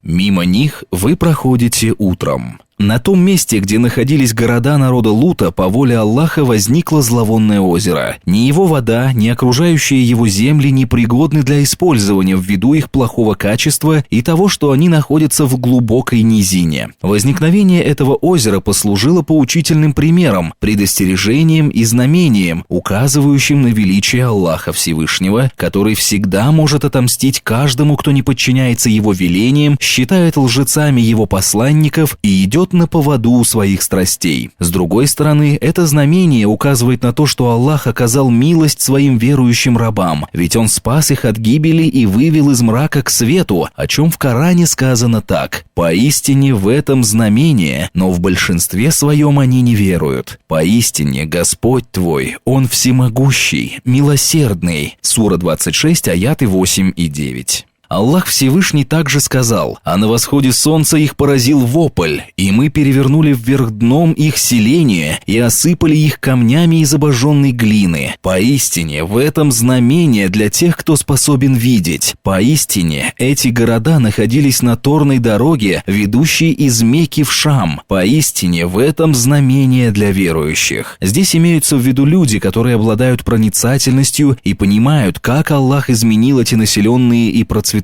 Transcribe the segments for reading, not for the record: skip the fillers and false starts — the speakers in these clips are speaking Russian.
Мимо них вы проходите утром. На том месте, где находились города народа Лута, по воле Аллаха возникло зловонное озеро. Ни его вода, ни окружающие его земли не пригодны для использования ввиду их плохого качества и того, что они находятся в глубокой низине. Возникновение этого озера послужило поучительным примером, предостережением и знамением, указывающим на величие Аллаха Всевышнего, который всегда может отомстить каждому, кто не подчиняется его велениям, считает лжецами его посланников и идет на поводу у своих страстей. С другой стороны, это знамение указывает на то, что Аллах оказал милость своим верующим рабам, ведь Он спас их от гибели и вывел из мрака к свету, о чем в Коране сказано так: «Поистине в этом знамение, но в большинстве своем они не веруют. Поистине Господь твой, Он всемогущий, милосердный». Сура 26, аяты 8 и 9. Аллах Всевышний также сказал: «А на восходе солнца их поразил вопль, и мы перевернули вверх дном их селение и осыпали их камнями из обожженной глины. Поистине в этом знамение для тех, кто способен видеть. Поистине эти города находились на торной дороге, ведущей из Мекки в Шам. Поистине в этом знамение для верующих». Здесь имеются в виду люди, которые обладают проницательностью и понимают, как Аллах изменил эти населенные и процветающие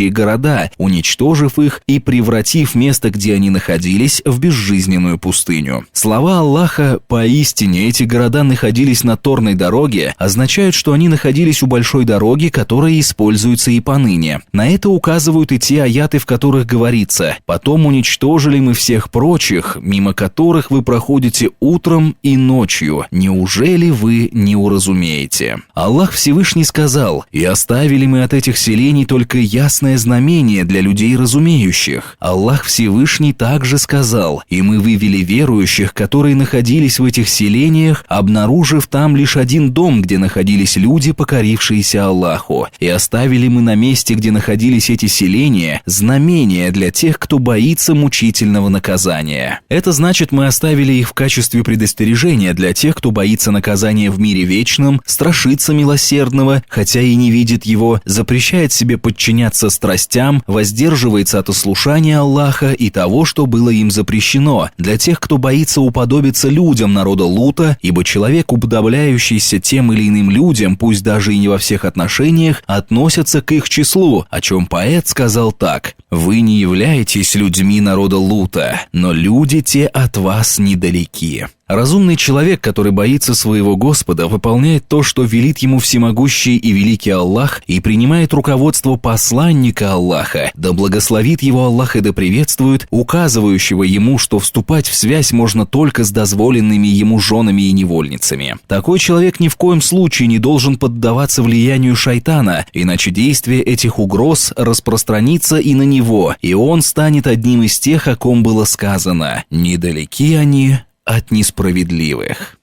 города, уничтожив их и превратив место, где они находились, в безжизненную пустыню. Слова Аллаха «поистине эти города находились на торной дороге» означают, что они находились у большой дороги, которая используется и поныне. На это указывают и те аяты, в которых говорится: «Потом уничтожили мы всех прочих, мимо которых вы проходите утром и ночью. Неужели вы не уразумеете?» Аллах Всевышний сказал: «И оставили мы от этих селений только ясное знамение для людей разумеющих». Аллах Всевышний также сказал: «И мы вывели верующих, которые находились в этих селениях, обнаружив там лишь один дом, где находились люди, покорившиеся Аллаху. И оставили мы на месте, где находились эти селения, знамения для тех, кто боится мучительного наказания». Это значит, мы оставили их в качестве предостережения для тех, кто боится наказания в мире вечном, страшится милосердного, хотя и не видит его, запрещает себе подчиняться страстям, воздерживается от ослушания Аллаха и того, что было им запрещено, для тех, кто боится уподобиться людям народа Лута, ибо человек, уподобляющийся тем или иным людям, пусть даже и не во всех отношениях, относятся к их числу, о чем поэт сказал так: «Вы не являетесь людьми народа Лута, но люди те от вас недалеки». Разумный человек, который боится своего Господа, выполняет то, что велит ему всемогущий и великий Аллах, и принимает руководство посланника Аллаха, да благословит его Аллах и да приветствует, указывающего ему, что вступать в связь можно только с дозволенными ему женами и невольницами. Такой человек ни в коем случае не должен поддаваться влиянию шайтана, иначе действие этих угроз распространится и на него, и он станет одним из тех, о ком было сказано: «Недалеки они от несправедливых».